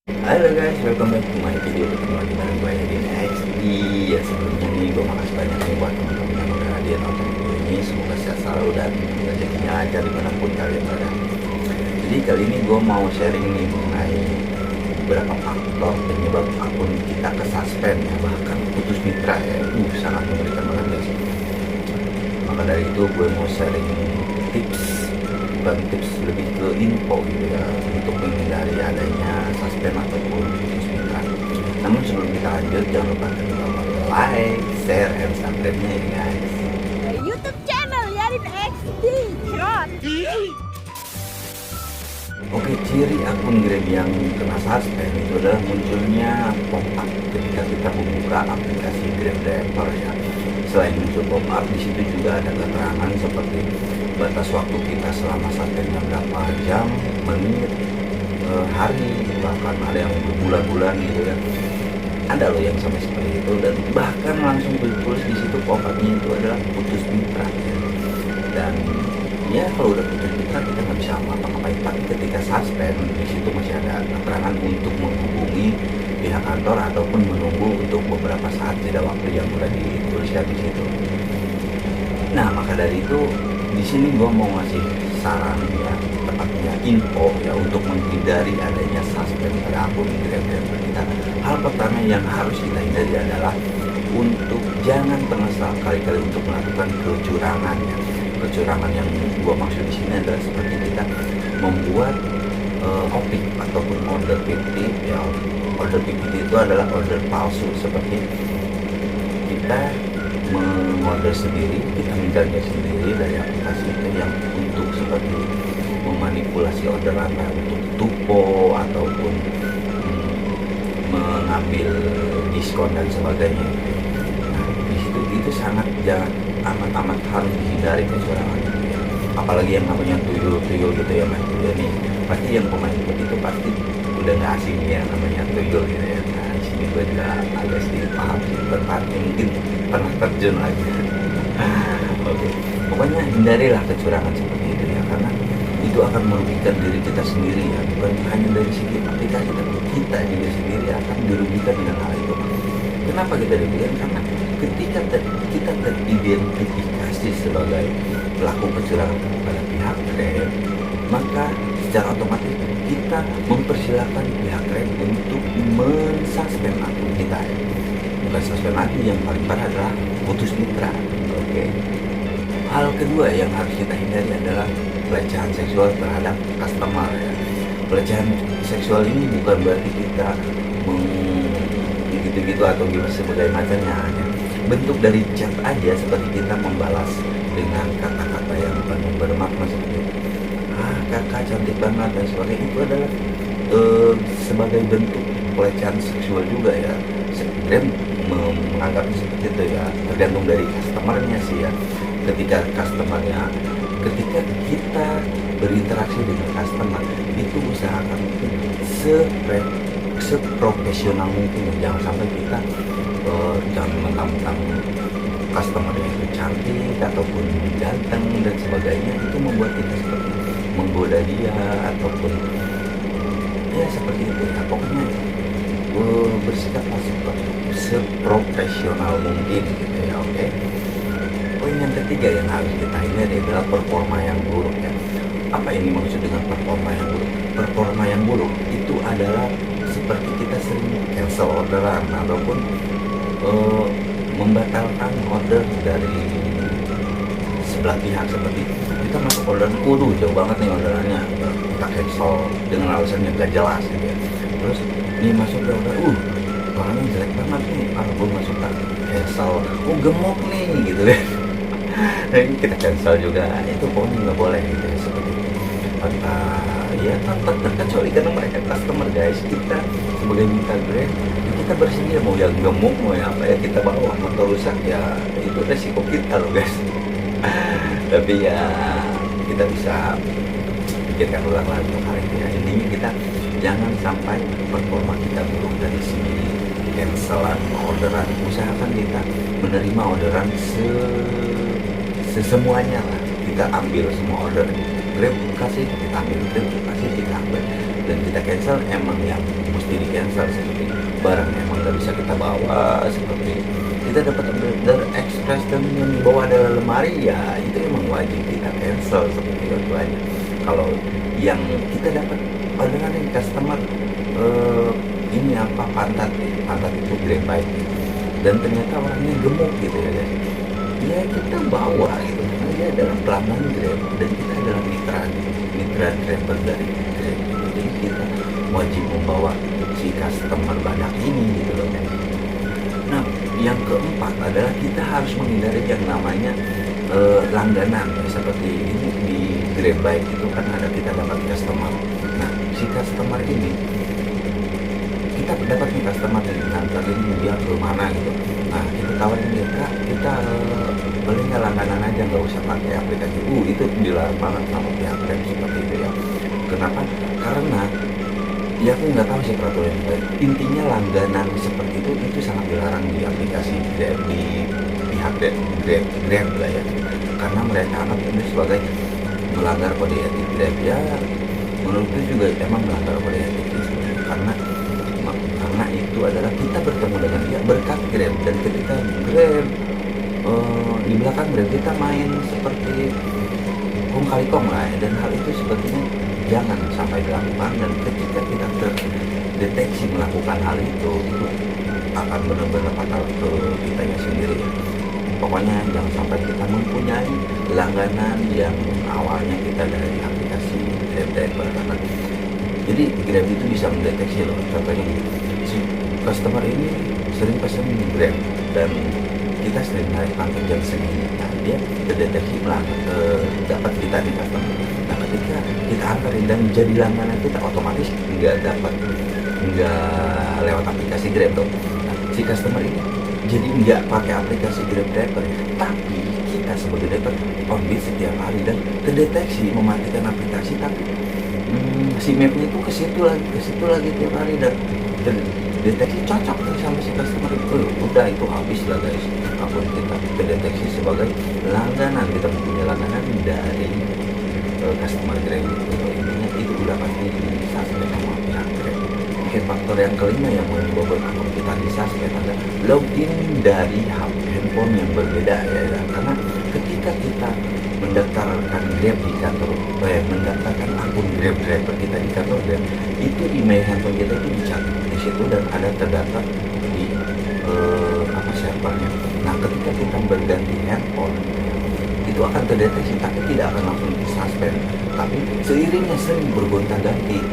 Halo guys, welcome back to my video. Ketemu lagi bareng gue Yadin XD. Ya sebelumnya nih gue makasih banyak nih buat teman-teman yang udah hadir nonton video ini. Semoga sehat selalu dan rezekinya lancar dimanapun kalian berada. Jadi kali ini gue mau sharing nih mengenai beberapa faktor penyebab akun kita kesuspend ya, bahkan putus mitra ya. Sangat mengerikan banget guys. Maka dari itu gue mau sharing tips, bukan tips, lebih ke info gitu ya, untuk menghindari adanya suspend ataupun putus mitra. Namun sebelum kita lanjut, jangan lupa klik tombol like, share, and subscribe-nya ya guys. YouTube channel Yadin XD Cerot. Oke, ciri akun Grab yang kena suspend itu adalah munculnya pop-up ketika kita membuka aplikasi Grab Driver ya. Selain muncul pop-up, di situ juga ada keterangan seperti batas waktu kita selama suspendnya berapa jam, menit, hari, bahkan ada yang berbulan-bulan gitu kan. Ada loh yang sampai seperti itu, dan bahkan langsung ditulis di situ pop-upnya itu adalah putus mitra ya. Dan ya kalau udah putus mitra kita nggak bisa apa-apa, tapi ketika suspend di situ masih ada keterangan untuk menghubungi pihak kantor ataupun menunggu untuk beberapa saat jeda waktu yang udah dituliskan di situ. Nah maka dari itu di sini gue mau ngasih saran ya, tepatnya info ya, untuk menghindari adanya suspend pada akun Grab kita. Hal pertama yang harus kita hindari adalah untuk jangan pernah sekali-kali untuk melakukan kecurangan ya. Kecurangan yang gue maksud di sini adalah seperti kita membuat opik ataupun order fiktif ya. Order fiktif itu adalah order palsu, seperti kita mengorder sendiri, kita mencari sendiri dari aplikasi itu yang untuk seperti memanipulasi orderan untuk tupo ataupun mengambil diskon dan sebagainya. Nah, di situ itu sangat jangan amat harus dihindari kecurangan itu ya. Apalagi yang namanya tuyul gitu ya mas. Jadi pasti yang pemain itu pasti udah nggak asing ya namanya tuyul gitu ya. Nah di sini gue juga agak sedikit paham sih, berarti mungkin pernah terjun lagi. Oke, pokoknya hindarilah kecurangan seperti itu ya, karena itu akan merugikan diri kita sendiri ya, bukan hanya dari segi aplikasi, tapi kita juga sendiri akan dirugikan dengan hal itu. Kenapa kita dirugikan? Karena ketika kita teridentifikasi sebagai pelaku kecurangan pada pihak Grab, maka secara otomatis kita mempersilahkan pihak Grab untuk mensuspend akun kita ya. Bukan suspend lagi, yang paling parah adalah putus mitra. Oke. Hal kedua yang harus kita hindari adalah pelecehan seksual terhadap customer ya. Pelecehan seksual ini bukan berarti kita gitu-gitu atau gimana sebagai macamnya ya. Bentuk dari chat aja, seperti kita membalas dengan kata-kata yang penuh bermakna seperti kakak cantik banget dan sebagainya, itu adalah sebagai bentuk pelecehan seksual juga ya. Grab menganggapnya seperti itu ya, tergantung dari customernya sih ya. Ketika kita berinteraksi dengan customer, itu usahakan seprofesional mungkin ya. Jangan sampai kita jangan mentang-mentang customer itu cantik ataupun ganteng dan sebagainya, itu membuat kita seperti menggoda dia ataupun ya seperti itu ya. Pokoknya bersikap seprofesional mungkin gitu ya. Oke. Poin yang ketiga yang harus kita hindari adalah performa yang buruk ya. Apa ini maksud dengan performa yang buruk? Performa yang buruk itu adalah seperti kita sering cancel orderan ataupun membatalkan order dari sebelah pihak, seperti kita masuk orderan, jauh banget nih orderannya, kita cancel dengan alasan yang gak jelas gitu ya. Terus ini masuk ke order, orangnya jelek banget nih, gue masuk cancel, gemuk nih gitu kan. Dan kita cancel juga, itu pokoknya nggak boleh gitu ya, seperti itu. Maka ya tanpa terkecuali karena mereka customer guys, kita sebagai mitra Grab kita bersedia mau yang gemuk mau yang apa ya, kita bawa motor rusak ya itu resiko kita loh guys. Tapi ya kita bisa pikirkan ulang lagi untuk hal itu ya. Intinya kita jangan sampai performa kita buruk dari segi cancelan orderan. Usahakan kita menerima orderan sesemuanya lah, kita ambil semua order. Grab kasih kita ambil, Grab kasih kita ambil, dan kita cancel emang yang mesti di cancel, seperti barang emang nggak bisa kita bawa, seperti kita dapat order express dan yang dibawa adalah lemari, ya itu emang wajib kita cancel seperti itu aja. Kalau yang kita dapat orderan dari customer ini apa, pantat itu Grab bike dan ternyata orangnya gemuk gitu ya guys, ya kita bawa gitu, karena dia adalah pelanggan Grab dan kita adalah mitra driver dari Grab, jadi kita wajib membawa si customer banyak ini gitu loh kan. Nah, yang keempat adalah kita harus menghindari yang namanya langganan ya, seperti ini di Grab bike itu kan ada, kita dapat customer. Nah, si customer ini kita dapat nih customer dari kantor ini, dia ke mana gitu. Nah, kita tawarin dia, Kak, kita boleh nggak langganan aja, nggak usah pakai aplikasi. Itu dilarang banget sama pihak Grab seperti itu ya. Kenapa? Karena ya aku nggak tahu sih peraturan itu. Intinya langganan seperti itu sangat dilarang di aplikasi Grab, di pihak Grab lah ya. Karena mereka anggap ini sebagai melanggar kode etik Grab ya. Menurutku juga emang melanggar kode etik karena itu adalah kita bertemu dengan dia berkat Grab, dan ketika Grab di belakang Grab kita main seperti kong kali kong lah ya, dan hal itu sepertinya jangan sampai dilakukan. Dan ketika kita terdeteksi melakukan hal itu akan benar-benar fatal ke kita sendiri. Pokoknya jangan sampai kita mempunyai langganan yang awalnya kita dari aplikasi Grab driver, karena jadi Grab itu bisa mendeteksi loh. Contohnya si customer ini sering pesan Grab dan kita sering naik angkot jam segini, nah dia terdeteksi dapat kita di customer. Nah, ketika kita antarin dan jadi langganan kita, otomatis nggak lewat aplikasi Grab dong. Nah, si customer ini jadi nggak pakai aplikasi Grab driver, tapi kita sebagai driver on beat setiap hari dan terdeteksi mematikan aplikasi, tapi si mapnya itu ke situ lagi tiap hari, dan terdeteksi cocok sama si customer itu. Udah, itu habis lah guys, akun kita terdeteksi sebagai langganan, kita punya langganan dari customer Grab. Intinya itu udah pasti disuspend sama pihak Grab. Mungkin faktor yang kelima yang membuat akun kita disuspend adalah login dari handphone yang berbeda ya. Karena ketika kita mendaftarkan Grab di kantor, mendaftarkan akun Grab driver kita di kantor Grab, itu email handphone kita itu dicatat di situ dan ada terdaftar di servernya. Nah, ketika kita berganti handphone itu akan terdeteksi, tapi tidak akan langsung disuspend. Tapi seiringnya sering bergonta-ganti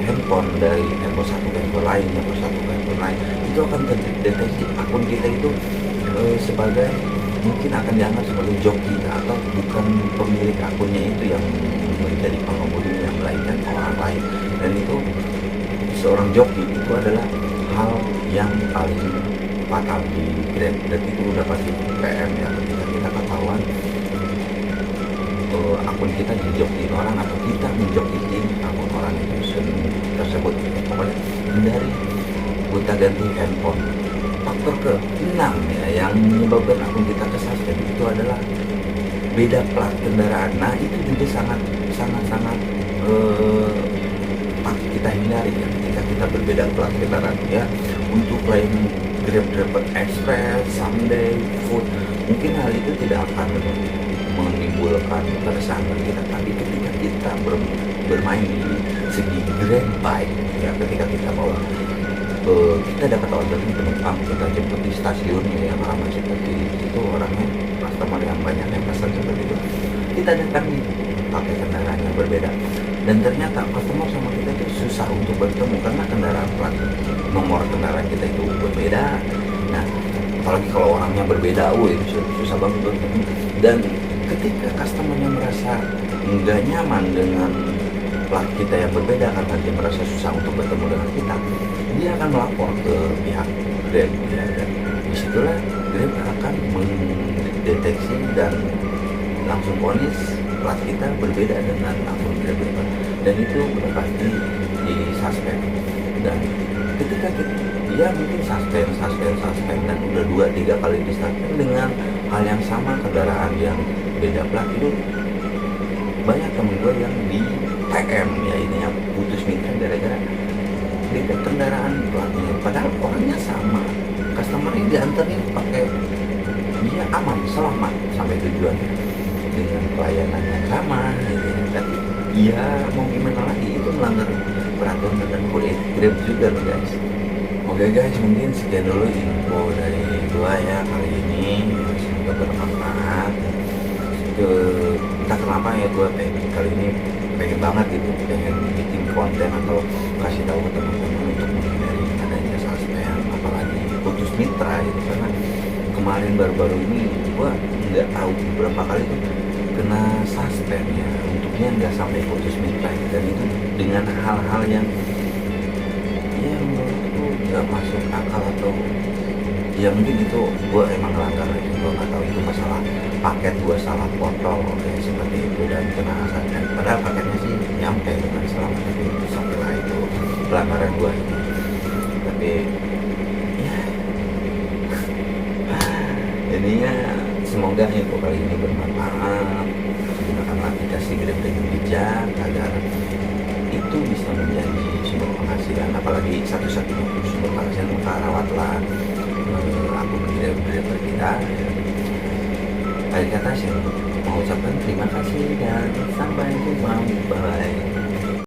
handphone dari handphone satu ke handphone lain, itu akan terdeteksi akun kita itu sebagai, mungkin akan dianggap sebagai joki atau bukan pemilik akunnya itu yang menjadi pengemudinya, melainkan orang lain. Dan itu seorang joki itu adalah hal yang paling fatal di Grab, dan itu udah pasti PM ya ketika kita ketahuan akun kita dijokiin orang atau kita menjokiin akun orang itu tersebut. Pokoknya hindari gonta-ganti handphone. Faktor ke-6 ya yang menyebabkan akun kita kesuspend itu adalah beda plat kendaraan. Nah, itu juga sangat patut kita hindari ya ketika kita berbeda plat kendaraan ya. Untuk layanan Grab Driver Express, Sunday, Food, mungkin hal itu tidak akan menimbulkan keresahan bagi kita, tapi ketika kita bermain di segi Grab bike ya, ketika kita bawa kita dapat order penumpang, kita jemput di stasiun ya, yang ramai seperti itu, orangnya customer yang banyak yang pesan seperti itu, kita datang nih pakai kendaraan yang berbeda, dan ternyata customer sama kita itu susah untuk bertemu karena kendaraan plat nomor kendaraan kita itu berbeda. Nah, apalagi kalau orangnya berbeda, itu susah banget bertemu. Dan ketika customernya merasa nggak nyaman dengan plat kita yang berbeda karena dia merasa susah untuk bertemu dengan kita, dia akan melapor ke pihak Grab ya, dan disitulah Grab akan mendeteksi dan langsung vonis plat kita berbeda dengan akun Grab, dan itu udah pasti di suspend. Dan ketika dia mungkin suspend dan udah 2-3 kali di suspend dengan hal yang sama, kendaraan yang beda plat, itu banyak temen gue yang di PM ya, ini yang putus mitra gara-gara sertifikat kendaraan platnya, padahal orangnya sama, customernya diantarin pakai, dia aman selamat sampai tujuan dengan pelayanan yang sama gitu. Tapi ya mau gimana lagi, itu melanggar peraturan dan kode etik Grab juga loh guys. Oke guys, mungkin sekian dulu info dari gua ya kali ini, semoga bermanfaat. Entah kenapa ya gua kali ini pengen banget gitu, pengen bikin konten atau kasih tahu ke teman-teman untuk menghindari adanya suspend, apalagi putus mitra gitu. Karena kemarin baru-baru ini gua nggak tahu berapa kali tuh kena suspend ya, untungnya nggak sampai putus mitra ya. Dan itu dengan hal-hal yang ya menurutku nggak masuk akal, atau ya mungkin itu gue emang melanggar, gue nggak tahu itu masalah paket gue salah potong kayak seperti itu dan kena suspend. Padahal paketnya sih nyampe dengan selamat, tapi sampailah itu pelanggaran gue itu. Tapi ya jadinya semoga info kali ini bermanfaat. Gunakan aplikasi Grab dengan bijak agar itu bisa menjadi sumber penghasilan, apalagi satu-satunya sumber penghasilan. Maka rawatlah akun Grab kita. Akhir kata saya mau ucapkan terima kasih dan sampai jumpa, bye.